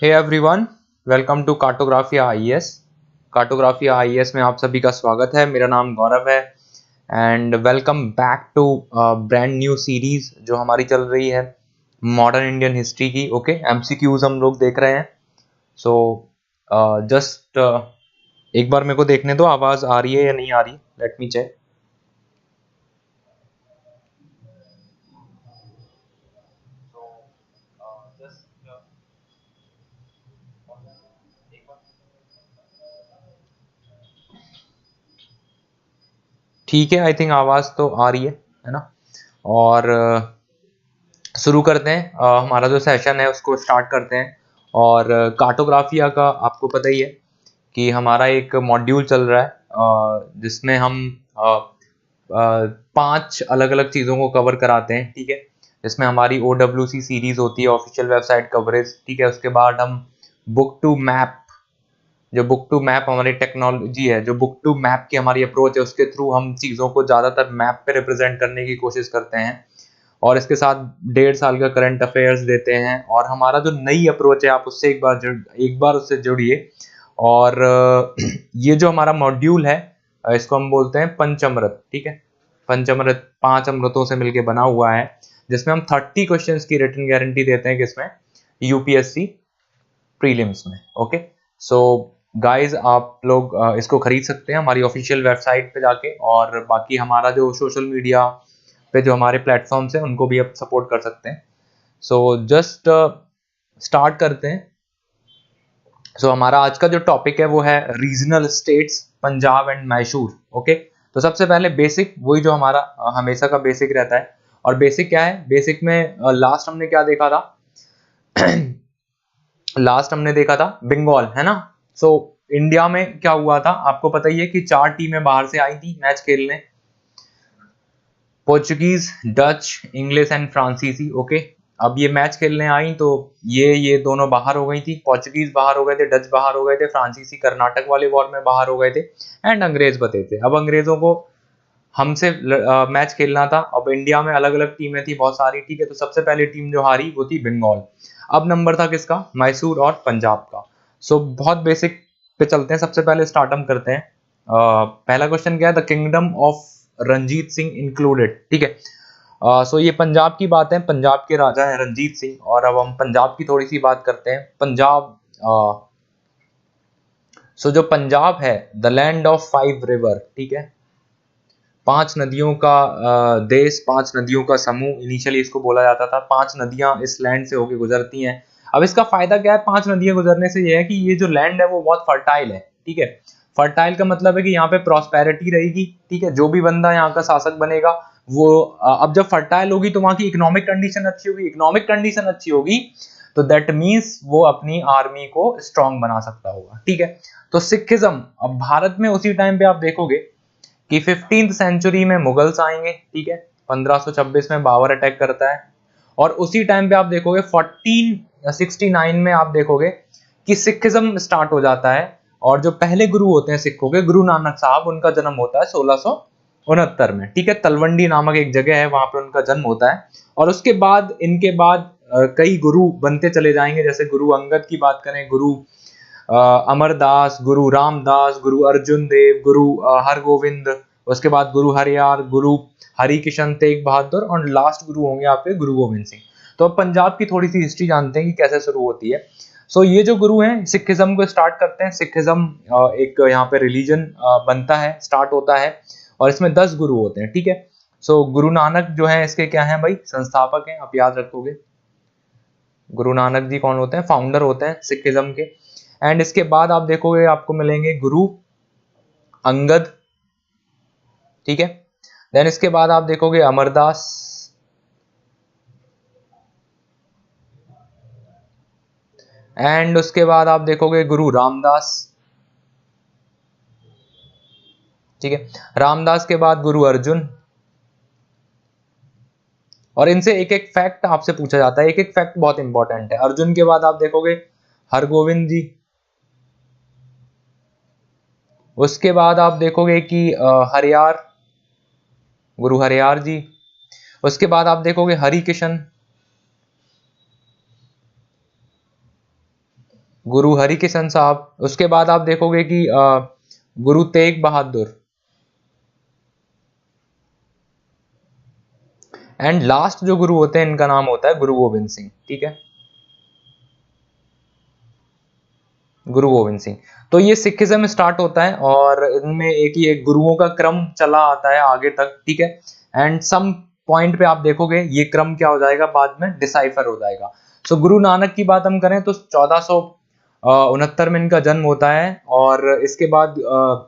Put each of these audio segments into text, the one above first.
Hey everyone, welcome to Cartographia IAS. Cartographia IAS में आप सभी का स्वागत है। मेरा नाम गौरव है and welcome back to brand new series जो हमारी चल रही है मॉडर्न इंडियन हिस्ट्री की। ओके, एमसीक्यूज हम लोग देख रहे हैं। सो जस्ट एक बार मेरे को देखने दो, आवाज आ रही है या नहीं आ रही। Let me check. ठीक है, आई थिंक आवाज तो आ रही है ना। और शुरू करते हैं। हमारा जो सेशन है उसको स्टार्ट करते हैं। और कार्टोग्राफिया का आपको पता ही है कि हमारा एक मॉड्यूल चल रहा है जिसमें हम 5 अलग अलग चीज़ों को कवर कराते हैं। ठीक है, जिसमें हमारी OWC सीरीज होती है, ऑफिशियल वेबसाइट कवरेज। ठीक है, उसके बाद हम बुक टू मैप, जो बुक टू मैप हमारी टेक्नोलॉजी है, जो बुक टू मैप की हमारी अप्रोच है, उसके थ्रू हम चीज़ों को ज़्यादातर मैप पे रिप्रेजेंट करने की कोशिश करते हैं। और इसके साथ 1.5 साल का करंट अफेयर्स देते हैं। और हमारा जो नई अप्रोच है, आप उससे एक बार उससे जुड़िए। और ये जो हमारा मॉड्यूल है इसको हम बोलते हैं पंचअमृत। ठीक है, पंचअमृत 5 अमृतों से मिलकर बना हुआ है, जिसमें हम 30 क्वेश्चंस की रिटन गारंटी देते हैं। किसमें? यूपीएससी प्रीलिम्स में। ओके, सो गाइज आप लोग इसको खरीद सकते हैं हमारी ऑफिशियल वेबसाइट पे जाके। और बाकी हमारा जो सोशल मीडिया पे जो हमारे प्लेटफॉर्म्स हैं उनको भी आप सपोर्ट कर सकते हैं। सो जस्ट स्टार्ट करते हैं। सो हमारा आज का जो टॉपिक है वो है regional states, Punjab and Mysore. Okay, तो सबसे पहले बेसिक, वही जो हमारा हमेशा का बेसिक रहता है। और बेसिक क्या है? बेसिक में लास्ट हमने क्या देखा था? लास्ट हमने देखा था बंगाल, है ना। सो इंडिया में क्या हुआ था आपको पता ही है कि 4 टीमें बाहर से आई थी मैच खेलने। पोर्चुगीज, डच, इंग्लिश एंड फ्रांसीसी। ओके, अब ये मैच खेलने आई तो ये दोनों बाहर हो गई थी। पोर्चुगीज बाहर हो गए थे, डच बाहर हो गए थे, फ्रांसीसी कर्नाटक वाले वॉर में बाहर हो गए थे एंड अंग्रेज बचे थे। अब अंग्रेजों को हमसे मैच खेलना था। अब इंडिया में अलग अलग टीमें थी बहुत सारी। ठीक है, तो सबसे पहली टीम जो हारी वो थी बंगाल। अब नंबर था किसका? मैसूर और पंजाब का। सो बहुत बेसिक पे चलते हैं। सबसे पहले स्टार्ट हम करते हैं। पहला क्वेश्चन क्या है? The kingdom of Ranjit Singh included. ठीक है, सो ये पंजाब की बात है। पंजाब के राजा हैं रंजीत सिंह। और अब हम पंजाब की थोड़ी सी बात करते हैं। पंजाब, सो जो पंजाब है, द लैंड ऑफ 5 रिवर। ठीक है, 5 नदियों का देश, 5 नदियों का समूह इनिशियली इसको बोला जाता था। 5 नदियां इस लैंड से होके गुजरती हैं। अब इसका फायदा क्या है 5 नदियां गुजरने से? ये है कि ये जो लैंड है वो बहुत फर्टाइल है। ठीक है, फर्टाइल का मतलब है कि यहाँ पे प्रॉस्पेरिटी रहेगी। ठीक है, जो भी बंदा यहाँ का शासक बनेगा वो अब जब फर्टाइल होगी तो वहां की इकोनॉमिक कंडीशन अच्छी होगी। इकोनॉमिक कंडीशन अच्छी होगी तो दैट मीन्स वो अपनी आर्मी को स्ट्रांग बना सकता होगा। ठीक है, तो सिखिज्म, अब भारत में उसी टाइम पे आप देखोगे कि 15th सेंचुरी में मुगल्स आएंगे। ठीक है, 1526 में बाबर अटैक करता है। और उसी टाइम पे आप देखोगे 1469 में आप देखोगे कि सिखिज्म स्टार्ट हो जाता है। और जो पहले गुरु होते हैं सिखों के, गुरु नानक साहब, उनका जन्म होता है 1669 में। ठीक है, तलवंडी नामक एक जगह है, वहां पे उनका जन्म होता है। और उसके बाद इनके बाद कई गुरु बनते चले जाएंगे। जैसे गुरु अंगद की बात करें, गुरु अमरदास, गुरु रामदास, गुरु अर्जुन देव, गुरु हरगोविंद, उसके बाद गुरु हरियार, गुरु हरि किशन तेग बहादुर, और लास्ट गुरु होंगे आपके गुरु गोविंद सिंह। तो अब पंजाब की थोड़ी सी हिस्ट्री जानते हैं कि कैसे शुरू होती है। सो ये जो गुरु हैं सिखिज्म को स्टार्ट करते हैं। सिखिज्म एक यहाँ पे रिलीजन बनता है, स्टार्ट होता है। और इसमें 10 गुरु होते हैं। ठीक है, सो गुरु नानक जो है इसके क्या है भाई? संस्थापक हैं, आप याद रखोगे। गुरु नानक जी कौन होते हैं? फाउंडर होते हैं सिखिज्म के। एंड इसके बाद आप देखोगे आपको मिलेंगे गुरु अंगद। ठीक है, देन इसके बाद आप देखोगे अमरदास। एंड उसके बाद आप देखोगे गुरु रामदास। ठीक है, रामदास के बाद गुरु अर्जुन। और इनसे एक एक फैक्ट आपसे पूछा जाता है, एक एक फैक्ट बहुत इंपॉर्टेंट है। अर्जुन के बाद आप देखोगे हरगोविंद जी। उसके बाद आप देखोगे कि हरियार, गुरु हरियार जी। उसके बाद आप देखोगे हरि किशन। गुरु हरिकिशन साहब। उसके बाद आप देखोगे कि गुरु तेग बहादुर, एंड लास्ट जो गुरु होते हैं इनका नाम होता है गुरु गोविंद सिंह। ठीक है, गुरु गोविंद सिंह। तो ये सिखिज्म स्टार्ट होता है और इनमें एक ही एक गुरुओं का क्रम चला आता है आगे तक। ठीक है, एंड सम पॉइंट पे आप देखोगे ये क्रम क्या हो जाएगा, बाद में डिसाइफर हो जाएगा। सो गुरु नानक की बात हम करें तो 1469 में इनका जन्म होता है और इसके बाद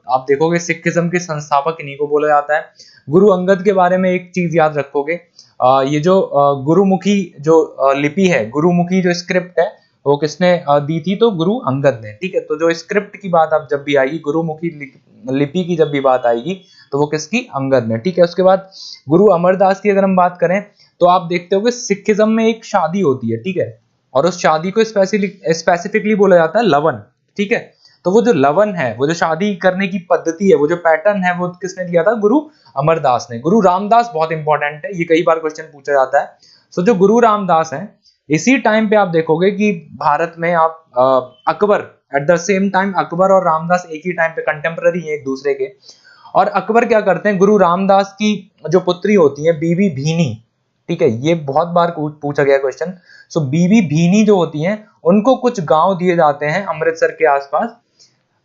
आप देखोगे सिखिज्म के संस्थापक इन्हीं को बोला जाता है। गुरु अंगद के बारे में एक चीज याद रखोगे, ये जो गुरुमुखी जो लिपि है, गुरुमुखी जो स्क्रिप्ट है वो किसने दी थी, तो गुरु अंगद ने। ठीक है, तो जो स्क्रिप्ट की बात अब जब भी आएगी, गुरुमुखी लिपि की जब भी बात आएगी तो वो किसकी, अंगद ने। ठीक है, उसके बाद गुरु अमरदास की अगर हम बात करें तो आप देखते हो कि सिखिज्म में एक शादी होती है। ठीक है, और उस शादी को स्पेसिफिकली बोला जाता है लवन। ठीक है, तो वो जो लवन है, वो जो शादी करने की पद्धति है, वो जो पैटर्न है, वो किसने दिया था, गुरु अमरदास ने। गुरु रामदास बहुत इंपॉर्टेंट है, ये कई बार क्वेश्चन पूछा जाता है। सो जो गुरु रामदास है, इसी टाइम पे आप देखोगे कि भारत में आप Akbar, at the same time Akbar और रामदास एक ही टाइम पे कंटेम्पररी है एक दूसरे के। और अकबर क्या करते हैं, गुरु रामदास की जो पुत्री होती है बीबी भीनी, ठीक है, ये बहुत बार पूछा गया क्वेश्चन। सो बीबी भीनी जो होती हैं उनको कुछ गांव दिए जाते हैं अमृतसर के आसपास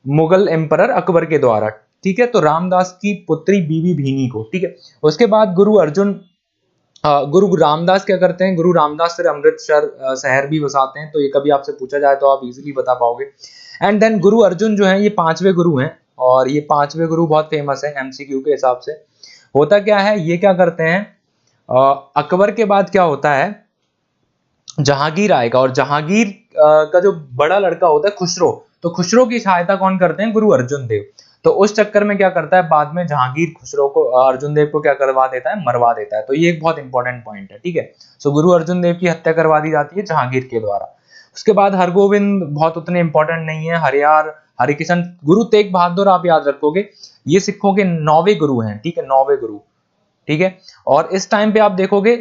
मुगल एम्परर अकबर के द्वारा। ठीक है, तो रामदास की पुत्री बीबी भीनी को। ठीक है, उसके बाद गुरु अर्जुन, गुरु रामदास क्या करते हैं, गुरु रामदास फिर अमृतसर शहर भी बसाते हैं, तो ये कभी आपसे पूछा जाए तो आप इजीली बता पाओगे। एंड देन गुरु अर्जुन जो है ये 5वें गुरु हैं और ये 5वें गुरु बहुत फेमस है एमसीक्यू के हिसाब से। होता क्या है, ये क्या करते हैं, अकबर के बाद क्या होता है, जहांगीर आएगा और जहांगीर का जो बड़ा लड़का होता है खुसरो, तो खुसरो की सहायता कौन करते हैं, गुरु अर्जुन देव। तो उस चक्कर में क्या करता है, बाद में जहांगीर खुसरो को, अर्जुन देव को क्या करवा देता है, मरवा देता है। तो ये एक बहुत इंपॉर्टेंट पॉइंट है। ठीक है, सो गुरु अर्जुन देव की हत्या करवा दी जाती है जहांगीर के द्वारा। उसके बाद हरगोविंद बहुत उतने इंपॉर्टेंट नहीं है, हरियार, हरिकिशन। गुरु तेग बहादुर आप याद रखोगे, ये सिखों के 9वें गुरु हैं। ठीक है, 9वें गुरु। ठीक है, और इस टाइम पे आप देखोगे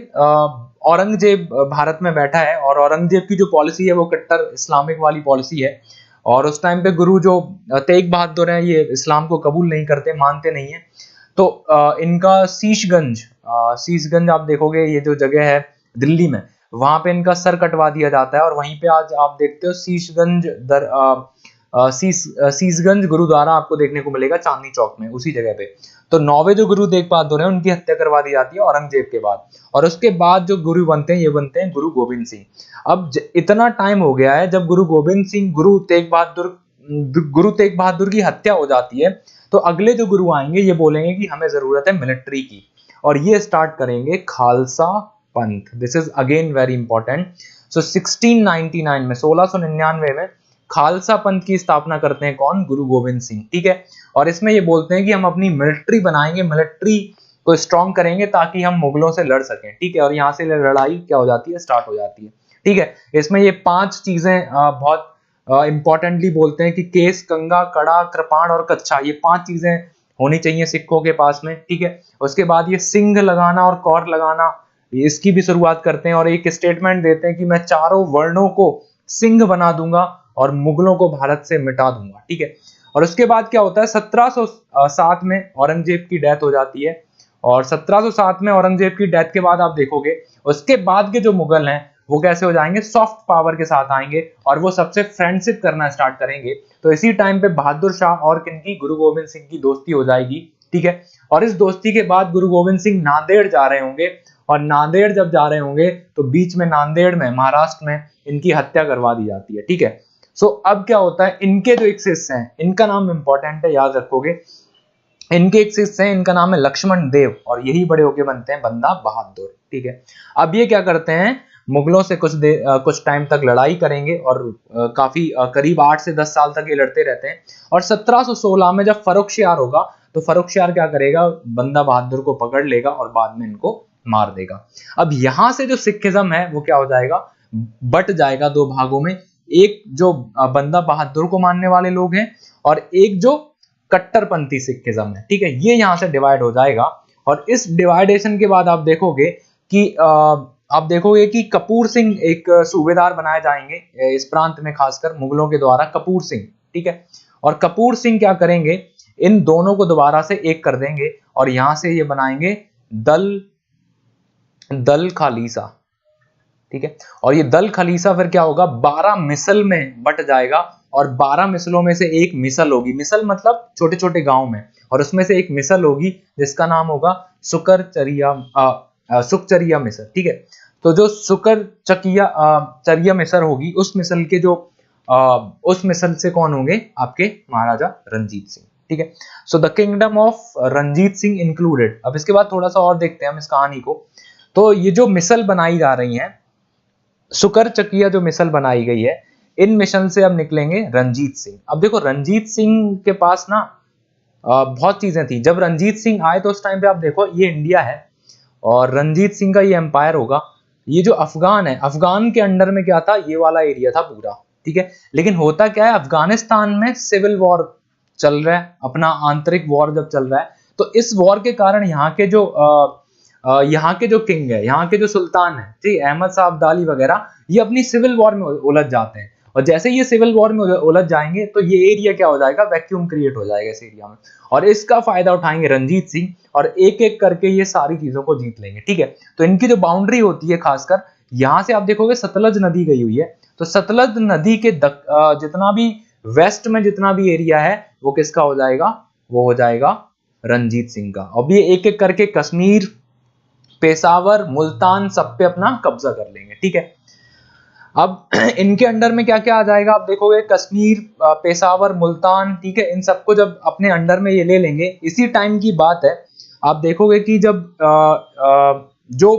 औरंगजेब भारत में बैठा है और औरंगजेब की जो पॉलिसी है वो कट्टर इस्लामिक वाली पॉलिसी है। और उस टाइम पे गुरु जो तेग बहादुर हैं ये इस्लाम को कबूल नहीं करते, मानते नहीं है। तो इनका शीशगंज आप देखोगे, ये जो जगह है दिल्ली में, वहां पे इनका सर कटवा दिया जाता है और वहीं पे आज आप देखते हो शीशगंज गुरुद्वारा आपको देखने को मिलेगा चांदनी चौक में, उसी जगह पे। तो 9वें जो गुरु तेग बहादुर हैं उनकी हत्या करवा दी जाती है औरंगजेब के बाद। और उसके बाद जो गुरु बनते हैं ये बनते हैं गुरु गोविंद सिंह। अब इतना टाइम हो गया है, जब गुरु गोविंद सिंह गुरु तेग बहादुर की हत्या हो जाती है, तो अगले जो गुरु आएंगे ये बोलेंगे कि हमें जरूरत है मिलिट्री की, और ये स्टार्ट करेंगे Khalsa Panth. This is again very important. So 1699 में, 1699 में खालसा पंथ की स्थापना करते हैं कौन, गुरु गोविंद सिंह। ठीक है, और इसमें ये बोलते हैं कि हम अपनी मिलिट्री बनाएंगे, मिलिट्री को स्ट्रॉन्ग करेंगे ताकि हम मुगलों से लड़ सकें। ठीक है, और यहाँ से लड़ाई क्या हो जाती है, स्टार्ट हो जाती है। ठीक है, इसमें ये 5 चीजें बहुत इंपॉर्टेंटली बोलते हैं कि केस, कंगा, कड़ा, कृपाण और कच्छा, ये 5 चीजें होनी चाहिए सिखों के पास में। ठीक है, उसके बाद ये सिंह लगाना और कौर लगाना, इसकी भी शुरुआत करते हैं और एक स्टेटमेंट देते हैं कि मैं चारों वर्णों को सिंह बना दूंगा और मुगलों को भारत से मिटा दूंगा। ठीक है, और उसके बाद क्या होता है, 1707 में औरंगजेब की डेथ हो जाती है और 1707 में औरंगजेब की डेथ के बाद आप देखोगे उसके बाद के जो मुगल हैं वो कैसे हो जाएंगे, सॉफ्ट पावर के साथ आएंगे और वो सबसे फ्रेंडशिप करना स्टार्ट करेंगे। तो इसी टाइम पे बहादुर शाह और किनकी, गुरु गोविंद सिंह की दोस्ती हो जाएगी। ठीक है, और इस दोस्ती के बाद गुरु गोविंद सिंह नांदेड़ जा रहे होंगे और नांदेड़ जब जा रहे होंगे तो बीच में नांदेड़ में, महाराष्ट्र में, इनकी हत्या करवा दी जाती है। ठीक है, सो अब क्या होता है, इनके जो एक शिष्य हैं, इनका नाम इंपॉर्टेंट है, याद रखोगे, इनके एक शिष्य हैं, इनका नाम है लक्ष्मण देव और यही बड़े होके बनते हैं बंदा बहादुर। ठीक है, अब ये क्या करते हैं, मुगलों से कुछ टाइम तक लड़ाई करेंगे और काफी करीब 8 से 10 साल तक ये लड़ते रहते हैं। और 1716 में जब फर्रुखशियार होगा तो फर्रुखशियार क्या करेगा, बंदा बहादुर को पकड़ लेगा और बाद में इनको मार देगा। अब यहां से जो सिखिज्म है वो क्या हो जाएगा, बट जाएगा 2 भागों में। एक जो बंदा बहादुर को मानने वाले लोग हैं और एक जो कट्टरपंथी सिखिज्म है। ठीक है, ये यहां से डिवाइड हो जाएगा और इस डिवाइडेशन के बाद आप देखोगे कि आप देखोगे कि कपूर सिंह एक सूबेदार बनाए जाएंगे इस प्रांत में, खासकर मुगलों के द्वारा कपूर सिंह, ठीक है। और कपूर सिंह क्या करेंगे, इन दोनों को दोबारा से एक कर देंगे और यहां से ये बनाएंगे दल खालीसा, ठीक है। और ये दल खालीसा फिर क्या होगा, 12 मिसल में बट जाएगा और 12 मिसलों में से एक मिसल होगी, मिसल मतलब छोटे छोटे गांव में, और उसमें से एक मिसल होगी जिसका नाम होगा सुकचरिया मिसल, ठीक है। तो जो चरिया मिसल होगी, उस मिसल के जो उस मिसल से कौन होंगे, आपके महाराजा रंजीत सिंह, ठीक है। So the kingdom of Ranjit Singh included. अब इसके बाद थोड़ा सा और देखते हैं हम इस कहानी को। तो ये जो मिसल बनाई जा रही है, सुकर चकिया जो मिसल बनाई गई है, इन मिशन से अब निकलेंगे रंजीत सिंह। अब देखो रंजीत सिंह के पास ना बहुत चीजें थी। जब रंजीत सिंह आए तो उस टाइम पे आप देखो ये इंडिया है और रंजीत सिंह का ये एम्पायर होगा। ये जो अफगान है, अफगान के अंडर में क्या था, ये वाला एरिया था पूरा, ठीक है। लेकिन होता क्या है, अफगानिस्तान में सिविल वॉर चल रहा है, अपना आंतरिक वॉर जब चल रहा है, तो इस वॉर के कारण यहाँ के जो किंग है, यहाँ के जो सुल्तान है, ठीक, अहमद शाह अब्दाली वगैरह, ये अपनी सिविल वॉर में उलझ जाते हैं। और जैसे ये सिविल वॉर में उलझ जाएंगे तो ये एरिया क्या हो जाएगा, वैक्यूम क्रिएट हो जाएगा इस एरिया में, और इसका फायदा उठाएंगे रंजीत सिंह और एक एक करके ये सारी चीजों को जीत लेंगे, ठीक है। तो इनकी जो बाउंड्री होती है, खासकर यहां से आप देखोगे सतलज नदी गई हुई है, तो सतलज नदी के जितना भी वेस्ट में जितना भी एरिया है वो किसका हो जाएगा, वो हो जाएगा रंजीत सिंह का। अब ये एक एक करके कश्मीर, पेशावर, मुल्तान सब पे अपना कब्जा कर लेंगे, ठीक है। अब इनके अंडर में क्या क्या आ जाएगा, आप देखोगे कश्मीर, पेशावर, मुल्तान, ठीक है। इन सबको जब अपने अंडर में ये ले लेंगे, इसी टाइम की बात है, आप देखोगे कि जब जो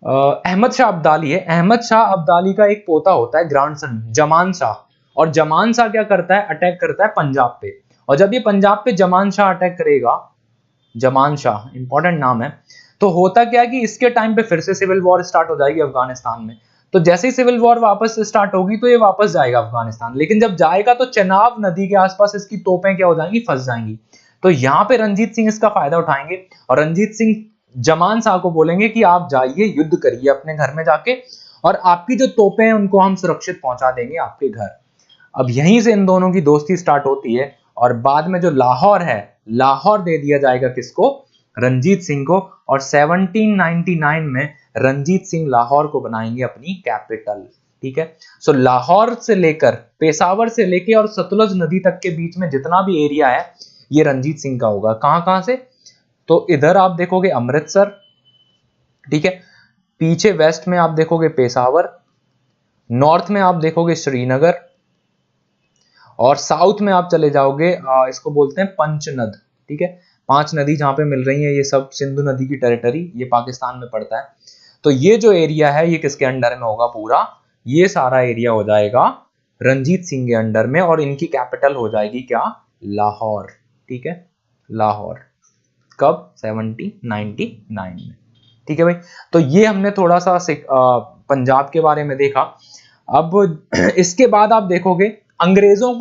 अहमद शाह अब्दाली है, अहमद शाह अब्दाली का एक पोता होता है ग्रैंडसन जमान शाह, और जमान शाह क्या करता है, अटैक करता है पंजाब पे। और जब ये पंजाब पे जमान शाह अटैक करेगा, जमान शाह इंपॉर्टेंट नाम है, तो होता क्या है कि इसके टाइम पे फिर से सिविल वॉर स्टार्ट हो जाएगी अफगानिस्तान में। तो जैसे ही सिविल वॉर वापस स्टार्ट होगी तो ये वापस जाएगा अफगानिस्तान, लेकिन जब जाएगा तो चेनाब नदी के आसपास इसकी तोपें क्या हो जाएंगी, फंस जाएंगी। तो यहाँ पे रंजीत सिंह इसका फायदा उठाएंगे और रंजीत सिंह जमान शाह को बोलेंगे कि आप जाइए, युद्ध करिए अपने घर में जाके, और आपकी जो तोपें हैं उनको हम सुरक्षित पहुंचा देंगे आपके घर। अब यहीं से इन दोनों की दोस्ती स्टार्ट होती है और बाद में जो लाहौर है, लाहौर दे दिया जाएगा किसको, रंजीत सिंह को। और 1799 में रंजीत सिंह लाहौर को बनाएंगे अपनी कैपिटल, ठीक है। सो लाहौर से लेकर, पेशावर से लेकर और सतलुज नदी तक के बीच में जितना भी एरिया है ये रंजीत सिंह का होगा। कहां कहां से, तो इधर आप देखोगे अमृतसर, ठीक है, पीछे वेस्ट में आप देखोगे पेशावर, नॉर्थ में आप देखोगे श्रीनगर, और साउथ में आप चले जाओगे इसको बोलते हैं पंचनद, ठीक है। 5 नदी जहां पे मिल रही है, ये सब सिंधु नदी की टेरिटरी, ये पाकिस्तान में पड़ता है। तो ये जो एरिया है ये किसके अंडर में होगा, पूरा ये सारा एरिया हो जाएगा रंजीत सिंह के अंडर में, और इनकी कैपिटल हो जाएगी क्या, लाहौर, ठीक है, लाहौर। कब, 1799 में, ठीक है भाई। तो ये हमने थोड़ा सा पंजाब के बारे में देखा। अब इसके बाद आप देखोगे अंग्रेजों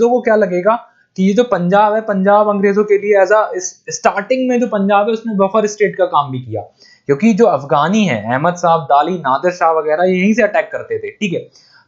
को क्या लगेगा कि ये जो पंजाब है, पंजाब अंग्रेजों के लिए एज अ स्टार्टिंग में जो पंजाब है उसने बफर स्टेट का काम भी किया, क्योंकि जो अफगानी है, अहमद शाह अब्दाली, नादिर शाह वगैरह, यहीं से अटैक करते थे, ठीक है।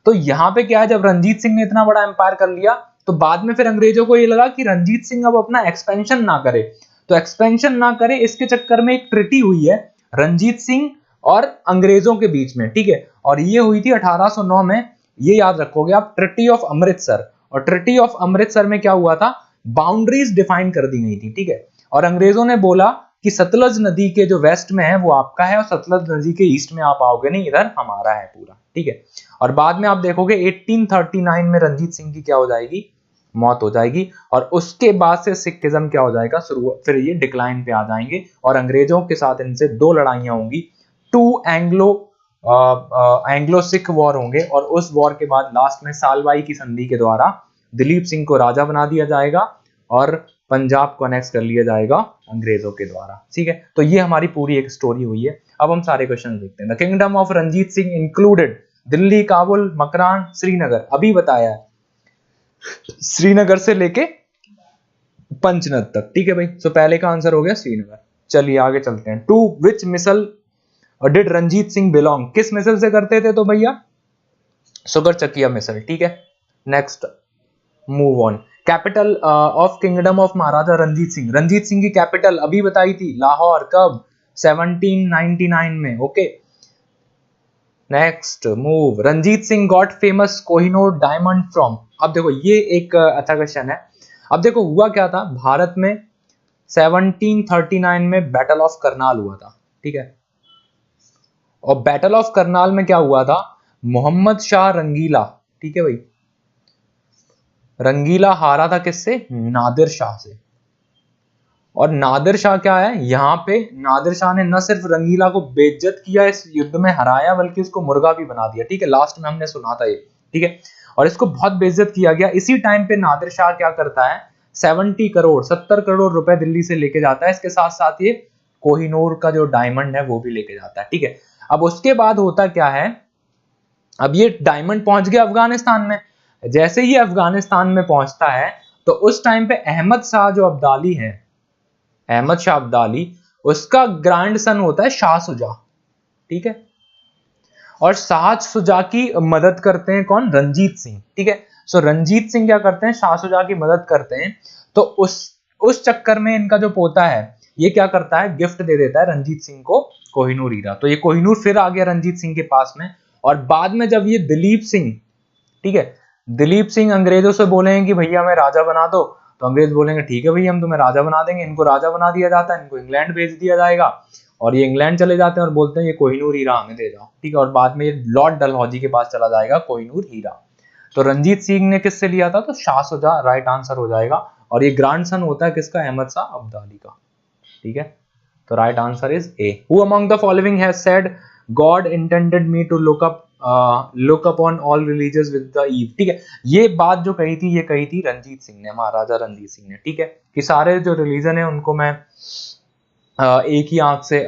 तो यहाँ पे क्या है, जब रंजीत सिंह ने इतना बड़ा एम्पायर कर लिया तो बाद में फिर अंग्रेजों को ये लगा कि रंजीत सिंह अब अपना एक्सपेंशन ना करे, तो एक्सपेंशन ना करे इसके चक्कर में एक ट्रिटी हुई है रंजीत सिंह और अंग्रेजों के बीच में, ठीक है। और ये हुई थी 1809 में, ये याद रखोगे आप, ट्रिटी ऑफ अमृतसर। और ट्रिटी ऑफ अमृतसर में क्या हुआ था, बाउंड्रीज डिफाइन कर दी गई थी, ठीक है। और अंग्रेजों ने बोला कि सतलज नदी के जो वेस्ट में है वो आपका है और सतलज नदी के ईस्ट में आप आओगे नहीं, इधर हमारा है पूरा, ठीक है। और बाद में आप देखोगे 1839 में रंजीत सिंह की क्या हो जाएगी, मौत हो जाएगी, और उसके बाद से सिखिज्म क्या हो जाएगा, शुरू, फिर ये डिक्लाइन पे आ जाएंगे और अंग्रेजों के साथ इनसे 2 लड़ाइयां होंगी, 2 एंग्लो सिख वॉर होंगे, और उस वॉर के बाद लास्ट में सालवाई की संधि के द्वारा दिलीप सिंह को राजा बना दिया जाएगा और पंजाब को अनेक्स कर लिया जाएगा अंग्रेजों के द्वारा, ठीक है। तो ये हमारी पूरी एक स्टोरी हुई है। अब हम सारे क्वेश्चन देखते हैं। The kingdom of Ranjit Singh included Delhi, Kabul, Makran, Srinagar, अभी बताया है, श्रीनगर से लेके पंचनद तक, ठीक है भाई। सो पहले का आंसर हो गया श्रीनगर। चलिए आगे चलते हैं। टू विच मिसल और डिड रंजीत सिंह बिलोंग, किस मिसल से करते थे? तो भैया शुगर चकिया मिसल, ठीक है। Next move on. Capital of kingdom of Maharaja Ranjit Singh, Ranjit Singh की कैपिटल अभी बताई थी, लाहौर, कब? 1799 में, okay. Next move, Ranjit Singh got famous Kohinoor diamond from. अब देखो ये एक अच्छा क्वेश्चन है। अब देखो हुआ क्या था, भारत में 1739 में बैटल ऑफ करनाल हुआ था, ठीक है। और बैटल ऑफ करनाल में क्या हुआ था, मोहम्मद शाह रंगीला, ठीक है भाई, रंगीला हारा था किससे? नादिर शाह से। और नादिर शाह क्या है यहाँ पे, नादिर शाह ने न सिर्फ रंगीला को बेइज्जत किया, इस युद्ध में हराया, बल्कि उसको मुर्गा भी बना दिया, ठीक है। लास्ट में हमने सुना था ये, ठीक है। और इसको बहुत बेइज्जत किया गया। इसी टाइम पे नादिर शाह क्या करता है, 70 करोड़ रुपए दिल्ली से लेके जाता है। इसके साथ साथ ये कोहिनूर का जो डायमंड है वो भी लेके जाता है, ठीक है। अब उसके बाद होता क्या है, अब ये डायमंड पहुंच गया अफगानिस्तान में। जैसे ही अफगानिस्तान में पहुंचता है तो उस टाइम पे अहमद शाह जो अब्दाली है, अहमद शाह अब्दाली, उसका ग्रैंड सन होता है शाह सुजा, ठीक है। और शाह सुजा की मदद करते हैं कौन? रंजीत सिंह, ठीक है। सो रंजीत सिंह क्या करते हैं, शाह सुजा की मदद करते हैं। तो उस चक्कर में इनका जो पोता है ये क्या करता है, गिफ्ट दे देता है रंजीत सिंह को कोहिनूर हीरा। तो ये कोहिनूर फिर आ गया रंजीत सिंह के पास में। और बाद में जब ये दिलीप सिंह, ठीक है, दिलीप सिंह अंग्रेजों से बोलेंगे कि भैया हमें राजा बना दो, तो अंग्रेज बोलेंगे ठीक है भैया हम तुम्हें राजा बना देंगे। इनको राजा बना दिया जाता है, इनको इंग्लैंड भेज दिया जाएगा, और ये इंग्लैंड चले जाते हैं और बोलते हैं ये कोहिनूर हीरा हमें दे जाओ, ठीक है। और बाद में ये लॉर्ड डलहौजी के पास चला जाएगा कोहिनूर हीरा। तो रंजीत सिंह ने किससे लिया था? तो शाह सुजा राइट आंसर हो जाएगा। और ये ग्रैंड सन होता है किसका? अहमद शाह अब्दाली का, ठीक है। तो right answer is A. Who among the following has said God intended me to look upon all religious with the eye, ठीक है। ये बात जो कही थी, ये कही थी रंजीत सिंह ने, महाराजा रंजीत सिंह ने, ठीक है, कि सारे जो रिलीजन है उनको मैं एक ही आंख से,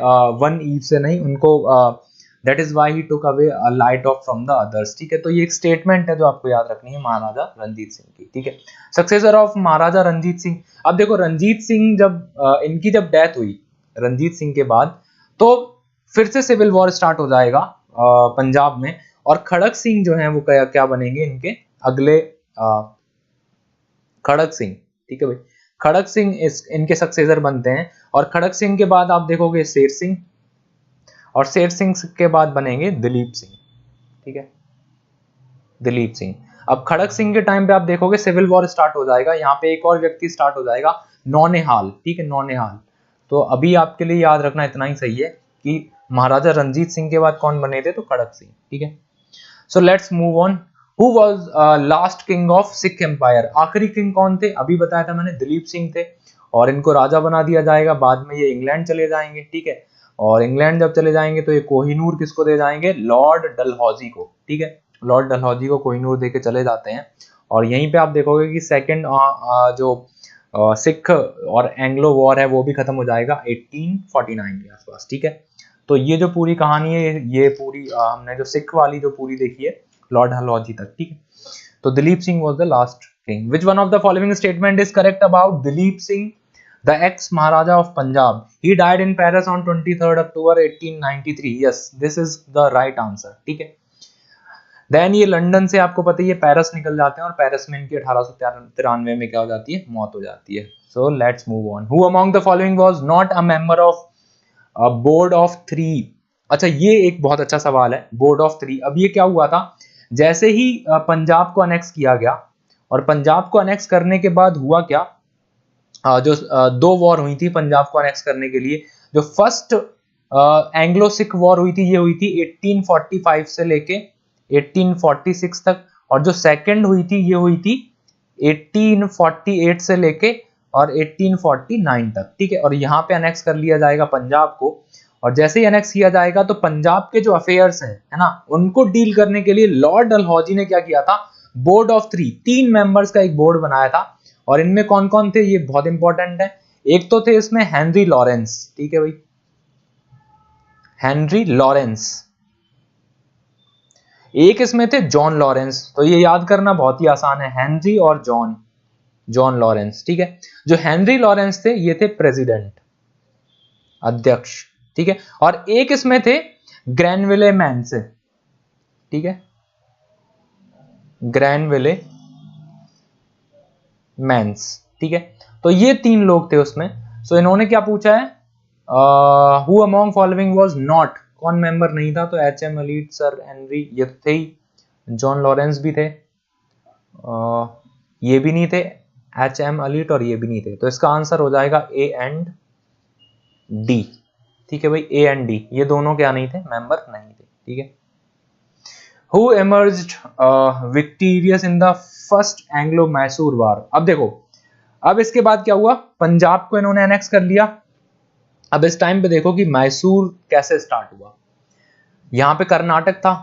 वन ईव से नहीं, उनको that is why he took away a light of from the others, ठीक है। तो ये एक स्टेटमेंट है जो आपको याद रखनी है महाराजा रंजीत सिंह की, ठीक है। सक्सेसर ऑफ महाराजा रंजीत सिंह, अब देखो रंजीत सिंह जब इनकी जब डेथ हुई रंजीत सिंह के बाद, तो फिर से सिविल वॉर स्टार्ट हो जाएगा पंजाब में। और खड़क सिंह जो है वो क्या बनेंगे इनके अगले, खड़क सिंह, ठीक है भाई, खड़क सिंह इनके सक्सेसर बनते हैं। और खड़क सिंह के बाद आप देखोगे शेर सिंह, और शेर सिंह के बाद बनेंगे दिलीप सिंह, ठीक है, दिलीप सिंह। अब खड़क सिंह के टाइम पे आप देखोगे सिविल वॉर स्टार्ट हो जाएगा। यहाँ पे एक और व्यक्ति स्टार्ट हो जाएगा, नौनिहाल, ठीक है, नौनिहाल। तो अभी आपके लिए याद रखना इतना ही सही है कि महाराजा रंजीत सिंह के बाद कौन बने थे? तो खड़क सिंह, ठीक है। So let's move on. Who was last king of Sikh empire, आखिरी किंग कौन थे? अभी बताया था मैंने, दिलीप सिंह थे। और इनको राजा बना दिया जाएगा, बाद में ये इंग्लैंड चले जाएंगे, ठीक है। और इंग्लैंड जब चले जाएंगे तो ये कोहिनूर किसको दे जाएंगे? लॉर्ड डलहौजी को, ठीक है, लॉर्ड डलहौजी को कोहिनूर देके चले जाते हैं। और यहीं पे आप देखोगे कि सेकेंड जो सिख और एंग्लो वॉर है वो भी खत्म हो जाएगा 1849 के आसपास, ठीक है। तो ये जो पूरी कहानी है, ये पूरी हमने जो सिख वाली जो पूरी देखी है लॉर्ड डलहौजी तक, ठीक है। तो Dilip Singh was the last king. Which one of the following statement is correct about Dilip Singh, the ex-Maharaja of Punjab? He died in Paris on 23rd October 1893. Yes, this is the right answer, ठीक है। Then ये London से आपको पता ही है Paris निकल जाते हैं, और पेरिस में इनकी 1893 में क्या हो जाती है? मौत हो जाती है। So let's move on. Who among the following was not a member of a board of 3? अच्छा, ये एक बहुत अच्छा सवाल है, बोर्ड ऑफ 3। अब ये क्या हुआ था, जैसे ही पंजाब को अनेक्स किया गया, और पंजाब को अनेक्स करने के बाद हुआ क्या, जो दो वॉर हुई थी पंजाब को अनेक्स करने के लिए। जो फर्स्ट एंग्लो सिख वॉर हुई थी, ये हुई थी 1845 से लेके 1846 तक। और जो सेकंड हुई थी ये हुई थी 1848 से लेके और 1849 तक, ठीक है। और यहाँ पे अनेक्स कर लिया जाएगा पंजाब को। और जैसे ही अनेक्स किया जाएगा तो पंजाब के जो अफेयर्स है ना, उनको डील करने के लिए लॉर्ड डलहौजी ने क्या किया था? बोर्ड ऑफ 3, 3 मेंबर्स का एक बोर्ड बनाया था। और इनमें कौन कौन थे, ये बहुत इंपॉर्टेंट है। एक तो थे इसमें हेनरी लॉरेंस, ठीक है भाई, हेनरी लॉरेंस। एक इसमें थे जॉन लॉरेंस। तो ये याद करना बहुत ही आसान है, हेनरी और जॉन लॉरेंस, ठीक है। जो हेनरी लॉरेंस थे ये थे प्रेसिडेंट, अध्यक्ष, ठीक है। और एक इसमें थे ग्रैनविले मैंस, ठीक है, ग्रैनविले मैंस, ठीक है। तो ये 3 लोग थे उसमें। सो इन्होंने क्या पूछा है, who among following was not, कौन मेंबर नहीं था, तो एच.एम. एलिट, सर हेनरी, ये थे ही, जॉन लॉरेंस भी थे, ये भी नहीं थे, एच.एम. एलिट, और ये भी नहीं थे। तो इसका आंसर हो जाएगा ए एंड डी, ठीक है भाई, ए एंड डी, ये दोनों क्या नहीं थे, मेंबर नहीं थे, ठीक है। Who emerged victorious in the first Anglo Mysore war. अब देखो, अब इसके बाद क्या हुआ, पंजाब को इन्होंने एनेक्स कर लिया। अब इस टाइम पे देखो कि मैसूर कैसे स्टार्ट हुआ। यहां पे कर्नाटक था,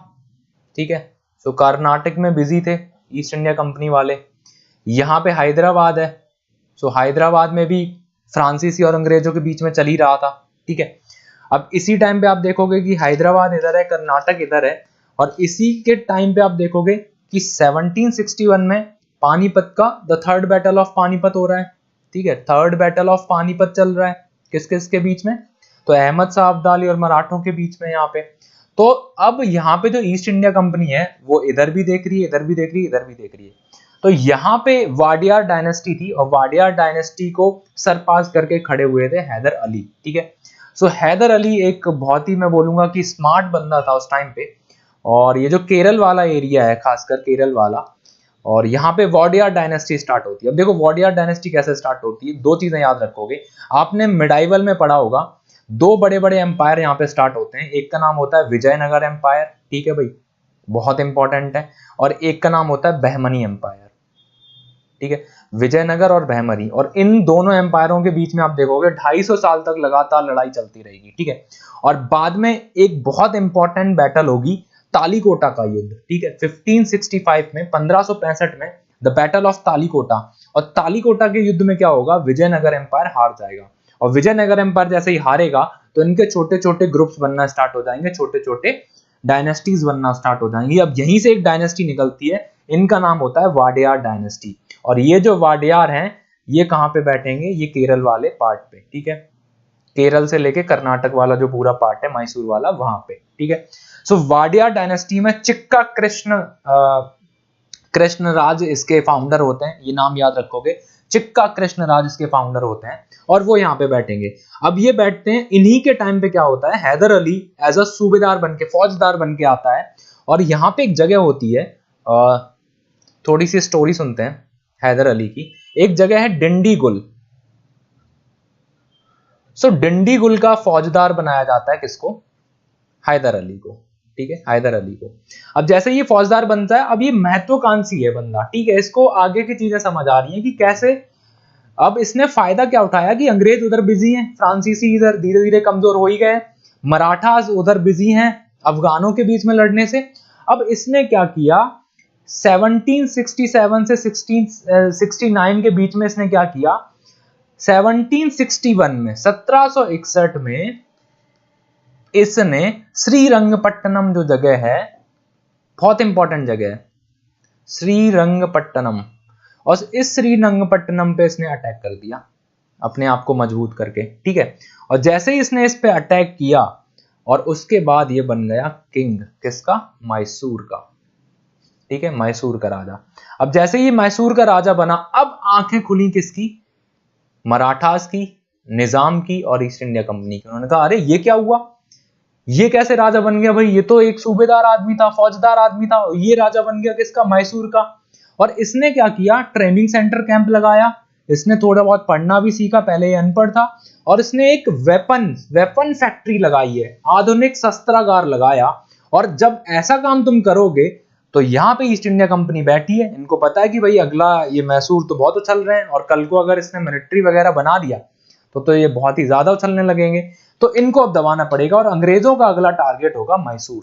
ठीक है, तो कर्नाटक में बिजी थे ईस्ट इंडिया कंपनी वाले। यहां पे हैदराबाद है, सो हैदराबाद में भी फ्रांसीसी और अंग्रेजों के बीच में चल ही रहा था, ठीक है। अब इसी टाइम पे आप देखोगे कि हैदराबाद इधर है, कर्नाटक इधर है, और इसी के टाइम पे आप देखोगे कि 1761 में पानीपत का the third battle of Panipat हो रहा है, ठीक है, थर्ड बैटल ऑफ पानीपत चल रहा है, किस किस के बीच में, तो अहमद शाह अब्दाली और मराठों के बीच में यहाँ पे। तो अब यहाँ पे जो ईस्ट इंडिया कंपनी है वो इधर भी देख रही है, इधर भी देख रही है, इधर भी देख रही है। तो यहाँ पे वाडियार डायनेस्टी थी, और वाडियार डायनेस्टी को सरपास करके खड़े हुए थे हैदर अली, ठीक है। सो हैदर अली एक बहुत ही, मैं बोलूंगा कि स्मार्ट बंदा था उस टाइम पे। और ये जो केरल वाला एरिया है, खासकर केरल वाला, और यहाँ पे वाडियार डायनेस्टी स्टार्ट होती है। अब देखो वाडियार डायनेस्टी कैसे स्टार्ट होती है, 2 चीजें याद रखोगे, आपने मिडाइवल में पढ़ा होगा, 2 बड़े बड़े एम्पायर यहाँ पे स्टार्ट होते हैं। एक का नाम होता है विजयनगर एम्पायर, ठीक है भाई, बहुत इंपॉर्टेंट है, और एक का नाम होता है बहमनी एम्पायर, ठीक है, विजयनगर और बहमनी। और इन दोनों एम्पायरों के बीच में आप देखोगे 250 साल तक लगातार लड़ाई चलती रहेगी, ठीक है। और बाद में एक बहुत इंपॉर्टेंट बैटल होगी, तालीकोटा का युद्ध, ठीक है, 1565 में, 1565 में द बैटल ऑफ तालीकोटा। और तालीकोटा के युद्ध में क्या होगा, विजयनगर एम्पायर हार जाएगा, और विजयनगर एम्पायर जैसे ही हारेगा तो इनके छोटे छोटे ग्रुप्स बनना स्टार्ट हो जाएंगे, छोटे छोटे डायनेस्टीज बनना स्टार्ट हो जाएंगी। अब यहीं से एक डायनेस्टी निकलती है, इनका नाम होता है वाडियार डायनेस्टी। और ये जो वाडियार हैं, ये कहां पे बैठेंगे, ये केरल वाले पार्ट पे, ठीक है, केरल से लेके कर्नाटक वाला जो पूरा पार्ट है, मैसूर वाला, वहां पे, ठीक है। सो वाडियार डायनेस्टी में चिक्का कृष्णराज इसके फाउंडर होते हैं, ये नाम याद रखोगे, चिक्का कृष्णराज इसके फाउंडर होते हैं, और वो यहाँ पे बैठेंगे। अब ये बैठते हैं, इन्हीं के टाइम पे क्या होता है, हैदर अली एज अ सूबेदार बनके, फौजदार बनके आता है। और यहाँ पे एक जगह होती है, थोड़ी सी स्टोरी सुनते हैं हैदर अली की। एक जगह है डिंडीगुल। सो डिंडीगुल का फौजदार बनाया जाता है किसको, हैदर अली को, ठीक है, हैदर अली को। अब जैसे ये फौजदार बनता है, अब ये महत्वाकांक्षी है बंदा, ठीक है, इसको आगे की चीजें समझ आ रही हैं कि कैसे। अब इसने फायदा क्या उठाया कि अंग्रेज उधर बिजी हैं, फ्रांसीसी इधर धीरे धीरे कमजोर हो ही गए, मराठास उधर बिजी हैं अफगानों के बीच में लड़ने से। अब इसने क्या किया, 1767 से 1669 के बीच में इसने क्या किया, 1761 में, 1761 में इसने श्रीरंगपट्टनम जो जगह है, बहुत इंपॉर्टेंट जगह है श्रीरंगपट्टनम, और इस श्रीरंगपट्टनम पे इसने अटैक कर दिया अपने आप को मजबूत करके, ठीक है। और जैसे ही इसने इस पे अटैक किया, और उसके बाद ये बन गया किंग, किसका, मैसूर का, ठीक है, मैसूर का राजा। अब जैसे ही मैसूर का राजा बना, अब आंखें खुली किसकी, मराठास की, निजाम की और ईस्ट इंडिया कंपनी की। उन्होंने कहा अरे ये क्या हुआ, ये कैसे राजा बन गया भाई, ये तो एक सूबेदार आदमी था, फौजदार आदमी था, ये राजा बन गया किसका, मैसूर का। और इसने क्या किया, ट्रेनिंग सेंटर कैंप लगाया, इसने थोड़ा बहुत पढ़ना भी सीखा, पहले ये अनपढ़ था, और इसने एक वेपन फैक्ट्री लगाई है, आधुनिक शस्त्रागार लगाया। और जब ऐसा काम तुम करोगे तो यहाँ पे ईस्ट इंडिया कंपनी बैठी है, इनको पता है कि भाई अगला ये मैसूर तो बहुत उछल रहे हैं, और कल को अगर इसने मिलिट्री वगैरह बना दिया तो ये बहुत ही ज्यादा उछलने लगेंगे, तो इनको अब दबाना पड़ेगा, और अंग्रेजों का अगला टारगेट होगा मैसूर।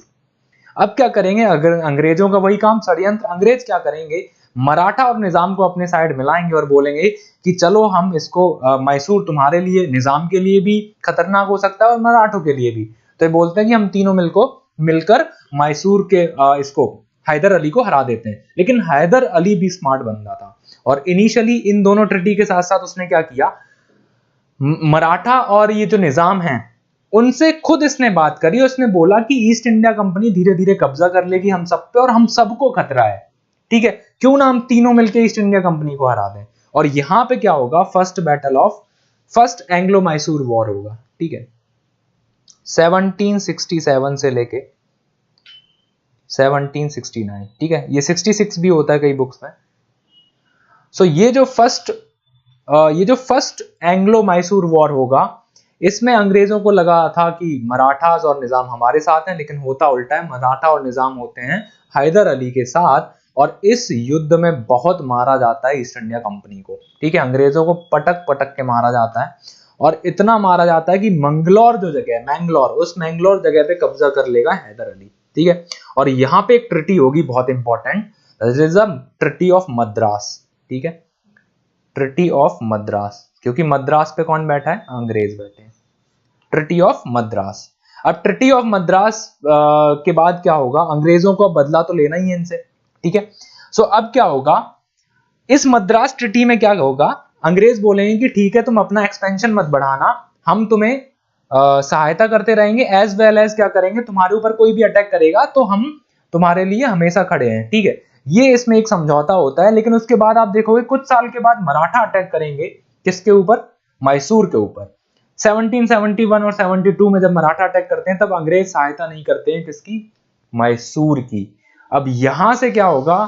अब क्या करेंगे, अगर अंग्रेजों का वही काम, षड्यंत्र। अंग्रेज क्या करेंगे, मराठा और निजाम को अपने साइड मिलाएंगे और बोलेंगे कि चलो हम इसको, मैसूर तुम्हारे लिए, निजाम के लिए भी खतरनाक हो सकता है और मराठों के लिए भी। तो ये बोलते हैं कि हम तीनों मिलकर मैसूर के इसको, हैदर अली को हरा देते हैं। लेकिन हैदर अली भी स्मार्ट बंदा था, और इनिशियली इन दोनों ट्रीटी के साथ साथ उसने क्या किया, मराठा और ये जो निजाम है, उनसे खुद इसने बात करी, उसने बोला कि ईस्ट इंडिया कंपनी धीरे धीरे कब्जा कर लेगी हम सब पे और हम सबको खतरा है, ठीक है, क्यों ना हम तीनों मिलकर ईस्ट इंडिया कंपनी को हरा दें। और यहां पे क्या होगा, फर्स्ट एंग्लो मैसूर वॉर होगा, ठीक है, 1767 से लेके 1769, ठीक है, ये 66 भी होता है कई बुक्स में। सो ये जो फर्स्ट एंग्लो मैसूर वॉर होगा, इसमें अंग्रेजों को लगा था कि मराठास और निजाम हमारे साथ हैं, लेकिन होता उल्टा है, मराठा और निजाम होते हैं हैदर अली के साथ, और इस युद्ध में बहुत मारा जाता है ईस्ट इंडिया कंपनी को, ठीक है, अंग्रेजों को पटक पटक के मारा जाता है, और इतना मारा जाता है कि मंगलौर जो जगह है, मैंगलोर, उस मैंगलोर जगह पे कब्जा कर लेगा हैदर अली, ठीक है। और यहाँ पे एक ट्रिटी होगी बहुत इंपॉर्टेंट, ट्रिटी ऑफ मद्रास, ठीक है, ट्रिटी ऑफ मद्रास, क्योंकि मद्रास पे कौन बैठा है, अंग्रेज बैठे हैं, ट्रिटी ऑफ मद्रास। अब ट्रिटी ऑफ मद्रास के बाद क्या होगा, अंग्रेजों को बदला तो लेना ही है इनसे, ठीक है। सो अब क्या होगा, इस मद्रास ट्रिटी में क्या होगा, अंग्रेज बोलेंगे कि ठीक है तुम अपना एक्सपेंशन मत बढ़ाना, हम तुम्हें सहायता करते रहेंगे, एज वेल एज क्या करेंगे, तुम्हारे ऊपर कोई भी अटैक करेगा तो हम तुम्हारे लिए हमेशा खड़े हैं, ठीक है। ये इसमें एक समझौता होता है, लेकिन उसके बाद आप देखोगे कुछ साल के बाद मराठा अटैक करेंगे, किसके ऊपर, मैसूर के ऊपर। 1771 और 72 में जब मराठा अटैक करते हैं तब अंग्रेज सहायता नहीं करते हैं, किसकी, मैसूर की। अब यहां से क्या होगा,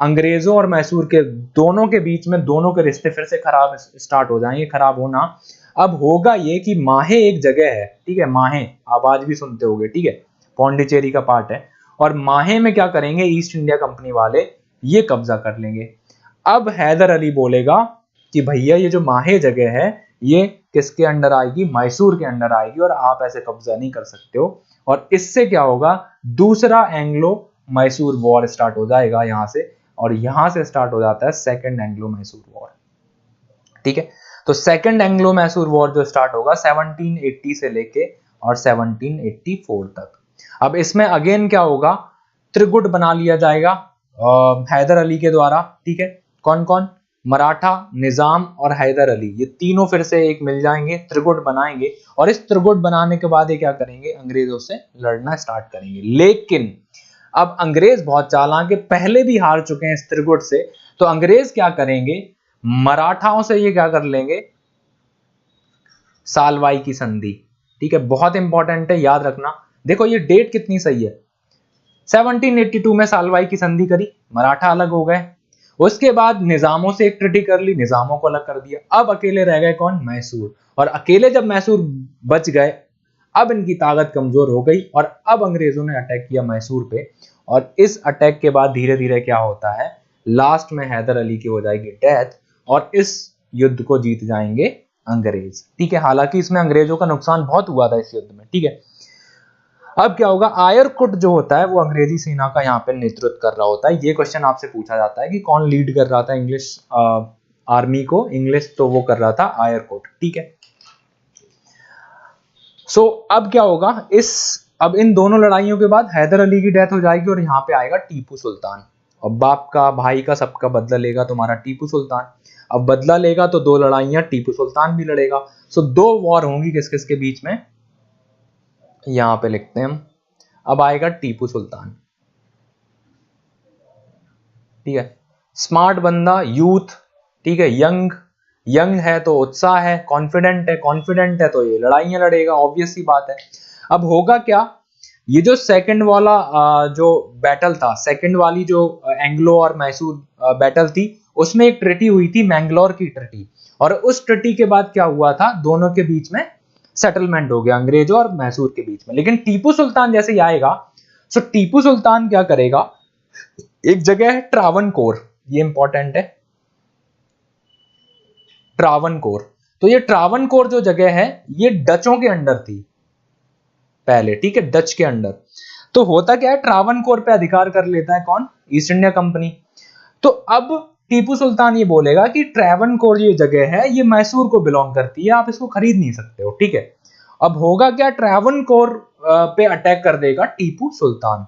अंग्रेजों और मैसूर के दोनों के बीच में दोनों के रिश्ते फिर से खराब स्टार्ट हो जाएंगे, खराब होना। अब होगा ये कि माहे एक जगह है, ठीक है, माहे आप आज भी सुनते होंगे, ठीक है, पौंडीचेरी का पार्ट है, और माहे में क्या करेंगे, ईस्ट इंडिया कंपनी वाले ये कब्जा कर लेंगे। अब हैदर अली बोलेगा कि भैया ये जो माहे जगह है ये किसके अंडर आएगी, मैसूर के अंडर आएगी, और आप ऐसे कब्जा नहीं कर सकते हो। और इससे क्या होगा, दूसरा एंग्लो मैसूर वॉर स्टार्ट हो जाएगा यहां से, और यहां से स्टार्ट हो जाता है सेकंड एंग्लो मैसूर वॉर, ठीक है। तो सेकंड एंग्लो मैसूर वॉर जो स्टार्ट होगा 1780 से लेके और 1784 तक। अब इसमें अगेन क्या होगा, त्रिगुट बना लिया जाएगा हैदर अली के द्वारा, ठीक है, कौन कौन, मराठा, निजाम और हैदर अली, ये तीनों फिर से एक मिल जाएंगे, त्रिगुट बनाएंगे, और इस त्रिगुट बनाने के बाद ये क्या करेंगे, अंग्रेजों से लड़ना स्टार्ट करेंगे। लेकिन अब अंग्रेज बहुत चालाक है, पहले भी हार चुके हैं इस त्रिगुट से, तो अंग्रेज क्या करेंगे, मराठाओं से ये क्या कर लेंगे, सालवाई की संधि, ठीक है, बहुत इंपॉर्टेंट है, याद रखना। देखो ये डेट कितनी सही है, 1782 में सालवाई की संधि करी, मराठा अलग हो गए, उसके बाद निजामों से एक ट्रीटी कर ली, निजामों को अलग कर दिया, अब अकेले रह गए कौन, मैसूर, और अकेले जब मैसूर बच गए, अब इनकी ताकत कमजोर हो गई, और अब अंग्रेजों ने अटैक किया मैसूर पे, और इस अटैक के बाद धीरे धीरे क्या होता है, लास्ट में हैदर अली की हो जाएगी डेथ, और इस युद्ध को जीत जाएंगे अंग्रेज, ठीक है। हालांकि इसमें अंग्रेजों का नुकसान बहुत हुआ था इस युद्ध में, ठीक है। अब क्या होगा, आयरकुट जो होता है वो अंग्रेजी सेना का यहाँ पे नेतृत्व कर रहा होता है। ये क्वेश्चन आपसे पूछा जाता है कि कौन लीड कर रहा था इंग्लिश आर्मी को, इंग्लिश, तो वो कर रहा था आयरकुट, ठीक है। सो अब क्या होगा, अब इन दोनों लड़ाइयों के बाद हैदर अली की डेथ हो जाएगी, और यहाँ पे आएगा टीपू सुल्तान, और बाप का, भाई का, सबका बदला लेगा तुम्हारा टीपू सुल्तान। अब बदला लेगा तो दो लड़ाइयां टीपू सुल्तान भी लड़ेगा। सो दो वॉर होंगी किस किस के बीच में, यहां पे लिखते हैं हम। अब आएगा टीपू सुल्तान, ठीक है, स्मार्ट बंदा, यूथ, ठीक है, यंग है तो उत्साह है, कॉन्फिडेंट है तो ये लड़ाइयां लड़ेगा, ऑब्वियस सी बात है। अब होगा क्या, ये जो सेकंड वाला जो बैटल था, सेकंड वाली जो एंग्लो और मैसूर बैटल थी, उसमें एक ट्रीटी हुई थी, मैंगलोर की ट्रीटी, और उस ट्रीटी के बाद क्या हुआ था, दोनों के बीच में सेटलमेंट हो गया, अंग्रेजों और मैसूर के बीच में। लेकिन टीपू सुल्तान जैसे ही आएगा, सो टीपू सुल्तान क्या करेगा, एक जगह है ट्रावनकोर, ये इंपॉर्टेंट है, ट्रावनकोर। तो ये ट्रावनकोर जो जगह है ये डचों के अंडर थी पहले, ठीक है, डच के अंडर। तो होता क्या है, ट्रावनकोर पे अधिकार कर लेता है कौन, ईस्ट इंडिया कंपनी। तो अब टीपू सुल्तान ये बोलेगा कि ट्रावनकोर ये जगह है ये मैसूर को बिलोंग करती है, आप इसको खरीद नहीं सकते हो, ठीक है। अब होगा क्या, ट्रावनकोर पे अटैक कर देगा टीपू सुल्तान,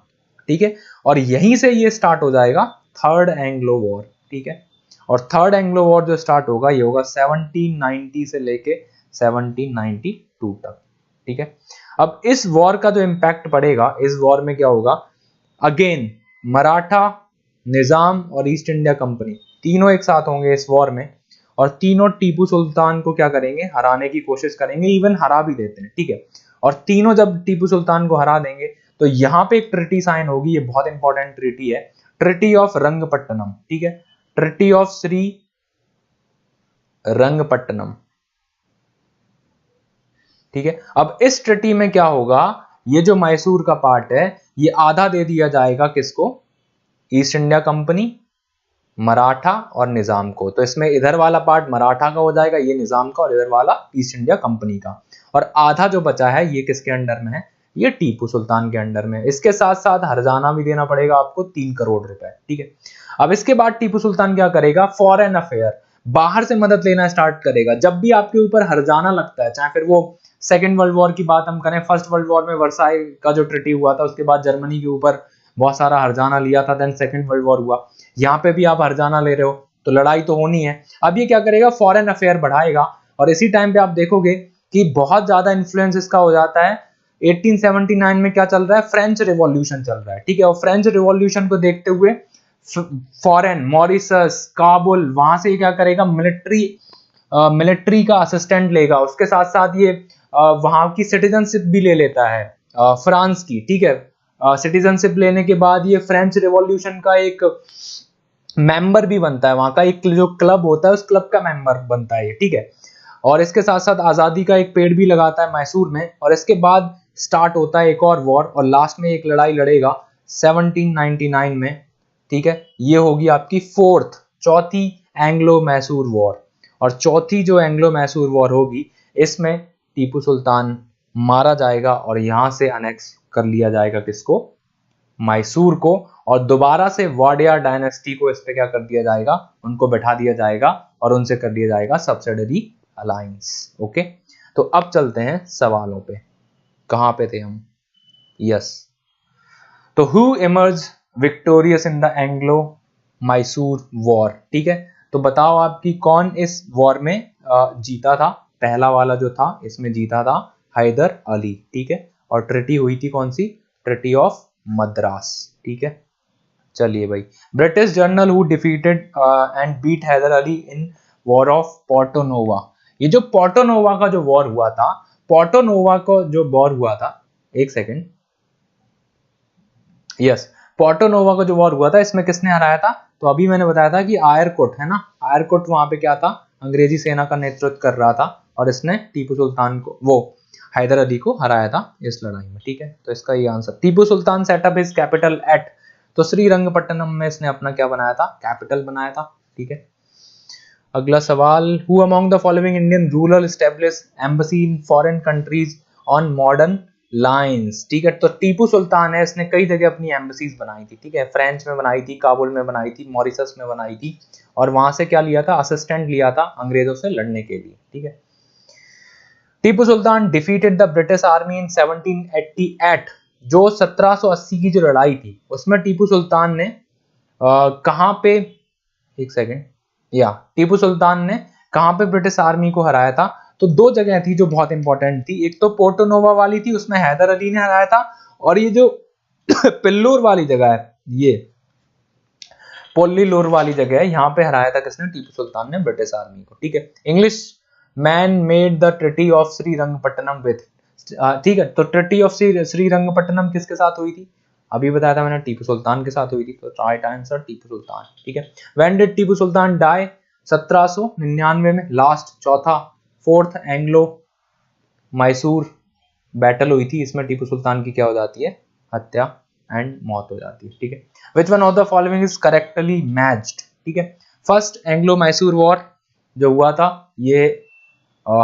ठीक है, और यहीं से ये स्टार्ट हो जाएगा थर्ड एंग्लो वॉर, ठीक है। और थर्ड एंग्लो वॉर जो स्टार्ट होगा ये होगा 1790 से लेके 1792 तक, ठीक है। अब इस वॉर का जो इम्पैक्ट पड़ेगा, इस वॉर में क्या होगा, अगेन मराठा, निजाम और ईस्ट इंडिया कंपनी तीनों एक साथ होंगे इस वॉर में, और तीनों टीपू सुल्तान को क्या करेंगे, हराने की कोशिश करेंगे, इवन हरा भी देते हैं, ठीक है। और तीनों जब टीपू सुल्तान को हरा देंगे तो यहाँ पे एक ट्रिटी साइन होगी, ये बहुत इंपॉर्टेंट ट्रिटी है, ट्रिटी ऑफ रंगपट्टनम, ठीक है, ट्रिटी ऑफ श्री रंगपट्टनम, ठीक है। अब इस ट्रिटी में क्या होगा, ये जो मैसूर का पार्ट है ये आधा दे दिया जाएगा किसको, ईस्ट इंडिया कंपनी, मराठा और निजाम को। तो इसमें इधर वाला पार्ट मराठा का हो जाएगा, ये निजाम का, और इधर वाला ईस्ट इंडिया कंपनी का, और आधा जो बचा है ये किसके अंडर में है, ये टीपू सुल्तान के अंडर में। इसके साथ साथ हरजाना भी देना पड़ेगा आपको 3 करोड़ रुपए, ठीक है। अब इसके बाद टीपू सुल्तान क्या करेगा, फॉरेन अफेयर, बाहर से मदद लेना स्टार्ट करेगा। जब भी आपके ऊपर हरजाना लगता है, चाहे फिर वो सेकेंड वर्ल्ड वॉर की बात हम करें, फर्स्ट वर्ल्ड वॉर में वर्साई का जो ट्रीटी हुआ था, उसके बाद जर्मनी के ऊपर बहुत सारा हरजाना लिया था, देन सेकेंड वर्ल्ड वॉर हुआ, यहाँ पे भी आप हरजाना ले रहे हो तो लड़ाई तो होनी है। अब ये क्या करेगा, फॉरेन अफेयर बढ़ाएगा, और इसी टाइम पे आप देखोगे कि बहुत ज्यादा इन्फ्लुएंस इसका हो जाता है। 1879 में क्या चल रहा है, फ्रेंच रिवॉल्यूशन चल रहा है, ठीक है। और फ्रेंच रिवॉल्यूशन को देखते हुए फॉरेन, मॉरिशस, काबुल, वहां से क्या करेगा, मिलिट्री का असिस्टेंट लेगा, उसके साथ साथ ये वहां की सिटीजनशिप भी ले लेता है, फ्रांस की, ठीक है। सिटीजनशिप लेने के बाद ये फ्रेंच रिवॉल्यूशन का एक मेंबर भी बनता है, वहां का एक जो क्लब होता है उस क्लब का मेंबर बनता है ये, ठीक है। और इसके साथ साथ आजादी का एक पेड़ भी लगाता है मैसूर में, और इसके बाद स्टार्ट होता है एक और वॉर, और लास्ट में एक लड़ाई लड़ेगा 1799 में, ठीक है। ये होगी आपकी चौथी एंग्लो मैसूर वॉर, और चौथी जो एंग्लो मैसूर वॉर होगी इसमें टीपू सुल्तान मारा जाएगा और यहां से अनेक्स कर लिया जाएगा किसको, मैसूर को, और दोबारा से वाडिया डायनेस्टी को इस पे क्या कर दिया जाएगा, उनको बैठा दिया जाएगा और उनसे कर दिया जाएगा सब्सिडरी अलायंस। ओके, तो अब चलते हैं सवालों पे, कहां पे थे हम, यस। तो who emerge victorious in the Anglo Mysore war, ठीक है। तो बताओ आपकी कौन इस वॉर में जीता था, पहला वाला जो था इसमें जीता था हैदर अली, ठीक है। और ट्रिटी हुई थी कौन सी, ट्रिटी ऑफ मद्रास, ठीक है। चलिए भाई, British general who defeated and beat Hyder Ali in war of Portonovo. ये जो पोर्टोनोवा का जो वॉर हुआ था, पोर्टोनोवा को जो वॉर हुआ था, एक सेकेंड, यस, पोर्टोनोवा का जो वॉर हुआ था इसमें किसने हराया था, तो अभी मैंने बताया था कि आयरकोट है ना, आयरकोट वहां पे क्या था, अंग्रेजी सेना का नेतृत्व कर रहा था, और इसने टीपू सुल्तान को, वो हैदर अली को हराया था इस लड़ाई में, ठीक है। तो इसका ये answer, Tipu Sultan setup his capital eight, तो श्रीरंगपट्टनम में इसने अपना क्या बनाया था, कैपिटल बनाया था, ठीक है। अगला सवाल, who among the following Indian ruler establish embassy in foreign countries on modern lines, ठीक है। तो टीपू सुल्तान है, इसने कई जगह अपनी एम्बेसीज बनाई थी, ठीक है। फ्रेंच में बनाई थी, काबुल में बनाई थी, मॉरिशस में बनाई थी, और वहां से क्या लिया था, असिस्टेंट लिया था अंग्रेजों से लड़ने के लिए, ठीक है। Tipu Sultan defeated the British army in 1788, जो 1780 की जो लड़ाई थी उसमें टीपू सुल्तान ने कहां पे, एक सेकेंड, या टीपू सुल्तान ने कहां पे ब्रिटिश आर्मी को हराया था, तो 2 जगह थी जो बहुत इंपॉर्टेंट थी, एक तो पोर्टोनोवा वाली थी, उसमें हैदर अली ने हराया था, और ये जो पिल्लूर वाली जगह है, ये पोल्लीलोर वाली जगह है, यहाँ पे हराया था किसने, टीपू सुल्तान ने ब्रिटिश आर्मी को, ठीक है। English man made the treaty of Srirangapatnam with, ठीक है। तो ट्रिटी ऑफ श्रीरंगपट्टनम किसके साथ हुई थी, अभी बताया था मैंने, टीपू सुल्तान के साथ हुई थी, तो राइट आंसर टीपू सुल्तान, ठीक है। When did Tipu Sultan die, 1799 में, लास्ट चौथा, फोर्थ एंग्लो मैसूर बैटल हुई थी, इसमें टीपू सुल्तान की क्या हो जाती है, हत्या एंड मौत हो जाती है, ठीक है। Which one of the following is correctly matched, ठीक है। फर्स्ट एंग्लो मैसूर वॉर जो हुआ था, ये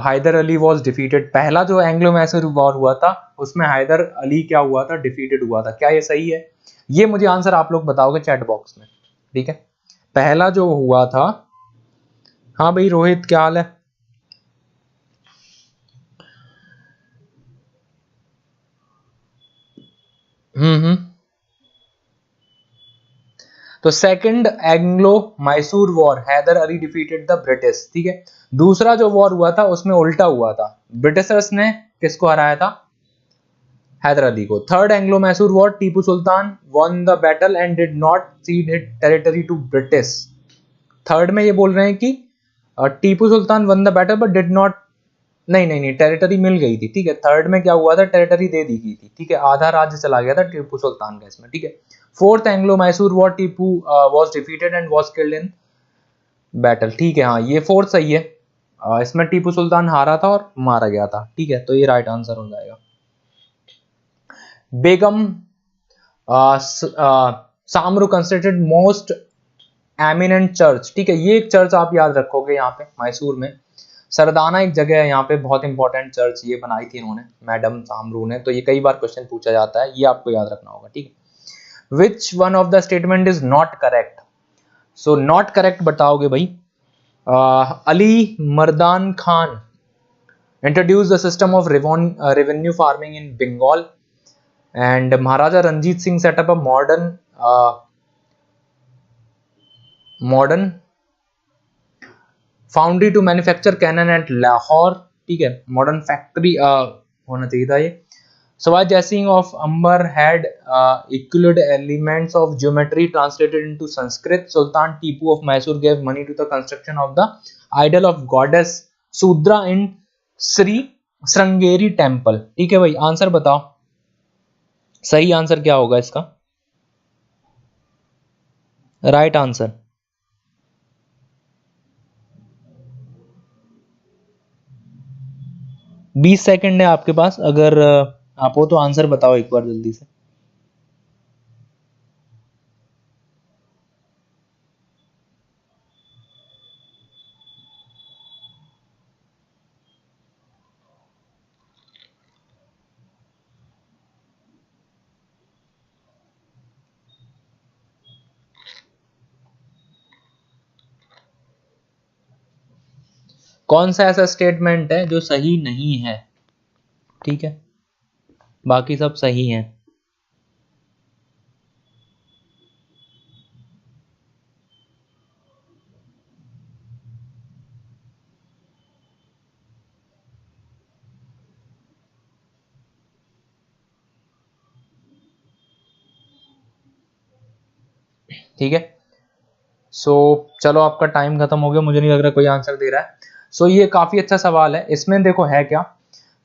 हैदर अली वॉज डिफीटेड, पहला जो एंग्लो मैसूर वॉर हुआ था उसमें हैदर अली क्या हुआ था, डिफीटेड हुआ था, क्या ये सही है, ये मुझे आंसर आप लोग बताओगे चैट बॉक्स में, ठीक है। पहला जो हुआ था, हाँ भाई रोहित क्या हाल है, तो second Anglo Mysore war, Hyder Ali defeated the British, ठीक है। दूसरा जो वॉर हुआ था उसमें उल्टा हुआ था, ब्रिटिशर्स ने किसको हराया था? हैदर अली को। Third Anglo Mysore war, Tipu Sultan won the battle and did not cede it territory to British. Third में ये बोल रहे हैं कि Tipu Sultan won the battle but did not, नहीं टेरिटरी मिल गई थी, ठीक है। थर्ड में क्या हुआ था, टेरिटरी दे दी गई थी, ठीक है, आधा राज्य चला गया था टीपू सुल्तान का इसमें, ठीक है। Fourth Anglo Mysore war, Tipu was defeated and was killed in battle, ठीक है, हाँ ये फोर्थ सही है। इसमें टीपू सुल्तान हारा था और मारा गया था, ठीक है, तो ये राइट आंसर हो जाएगा। बेगम Samru constructed most eminent church, ठीक है, ये एक चर्च आप याद रखोगे यहाँ पे मैसूर में। सरदाना एक जगह है यहाँ पे, बहुत इंपॉर्टेंट चर्च, ये बनाई थी इन्होंने, मैडम सामरू ने, तो ये कई बार क्वेश्चन पूछा जाता है, ये आपको याद रखना होगा, ठीक है। Which one of the statement is not correct? So not correct बताओगे भाई। Ali Mardan Khan introduce the system of revenue farming in Bengal and Maharaja Ranjit Singh set up a modern foundry to manufacture cannon at Lahore, ठीक है, मॉडर्न फैक्ट्री होना चाहिए था ये। Sawai Jaisingh of Amber had equalled elements of geometry translated into Sanskrit. Sultan Tipu of Mysore gave money to the construction of the idol of goddess Shudra in Shri Sringeri temple, ठीक है भाई, answer बताओ, सही आंसर क्या होगा इसका? राइट आंसर 20 सेकंड है आपके पास, अगर आप हो तो आंसर बताओ एक बार जल्दी से। कौन सा ऐसा स्टेटमेंट है जो सही नहीं है? ठीक है, बाकी सब सही है। ठीक है, सो चलो आपका टाइम खत्म हो गया, मुझे नहीं लग रहा कोई आंसर दे रहा है। सो ये काफी अच्छा सवाल है, इसमें देखो है क्या,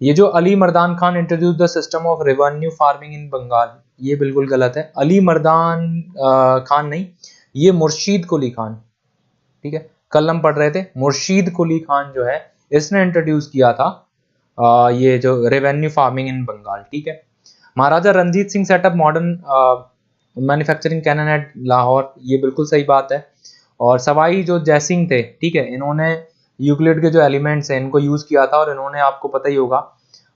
ये जो Ali Mardan Khan introduce the system of revenue farming in Bengal, ये बिल्कुल गलत है। अली मर्दान खान नहीं, ये मुर्शीद कुली खान, ठीक है, कल हम पढ़ रहे थे, मुर्शीद कुली खान जो है इसने इंट्रोड्यूस किया था ये जो रेवेन्यू फार्मिंग इन बंगाल, ठीक है। Maharaja Ranjit Singh set up modern manufacturing cannon at Lahore, ये बिल्कुल सही बात है। और सवाई जो जयसिंह थे, ठीक है, इन्होंने यूक्लिड के जो एलिमेंट्स हैं इनको यूज किया था, और इन्होंने आपको पता ही होगा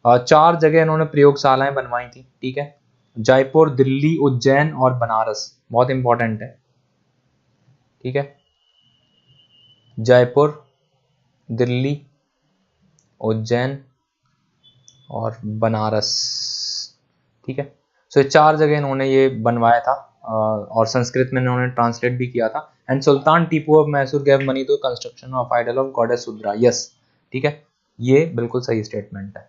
4 जगह इन्होंने प्रयोगशालाएं बनवाई थी, ठीक है, जयपुर, दिल्ली, उज्जैन और बनारस, बहुत इंपॉर्टेंट है, ठीक है, जयपुर, दिल्ली, उज्जैन और बनारस, ठीक है। सो 4 जगह इन्होंने ये बनवाया था, और संस्कृत में इन्होंने ट्रांसलेट भी किया था। And Sultan Tipu of Mysore gave money to construction of idol of goddess शुद्रा, यस, ठीक है, ये बिल्कुल सही स्टेटमेंट है।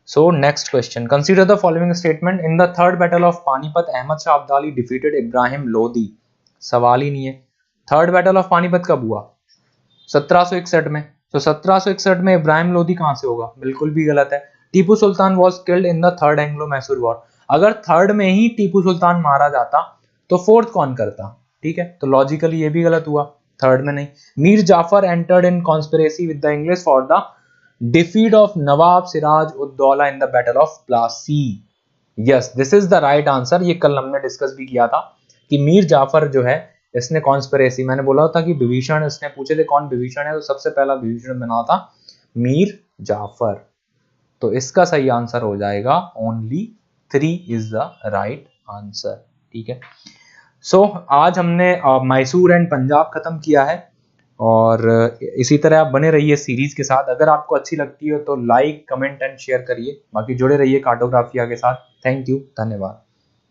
So next question, consider the following statement, in the third battle of Panipat Ahmad Shah Abdali defeated Ibrahim Lodi. सवाल ही नहीं है, थर्ड बैटल ऑफ पानीपत कब हुआ? 1761 में। तो 1761 में इब्राहिम लोदी कहां से होगा? बिल्कुल भी गलत है। Tipu Sultan was killed in the third Anglo Mysore war, अगर थर्ड में ही टीपू सुल्तान मारा जाता तो फोर्थ कौन करता? ठीक है, तो लॉजिकली ये भी गलत हुआ, थर्ड में नहीं। Mir Jafar entered in conspiracy with the English for the defeat of Nawab Siraj Uddaula in the battle of Plassey, yes, this is the right answer. ये कल हमने डिस्कस भी किया था कि मीर जाफर जो है इसने कॉन्स्पिरेसी, मैंने बोला था कि विभीषण, इसने पूछे थे कौन विभीषण है, तो सबसे पहला विभीषण बना था मीर जाफर, तो इसका सही आंसर हो जाएगा only 3 is the right answer, ठीक है। सो आज हमने मैसूर एंड पंजाब खत्म किया है, और इसी तरह आप बने रहिए सीरीज के साथ। अगर आपको अच्छी लगती हो तो लाइक, कमेंट एंड शेयर करिए, बाकी जुड़े रहिए कार्टोग्राफिया के साथ। थैंक यू, धन्यवाद।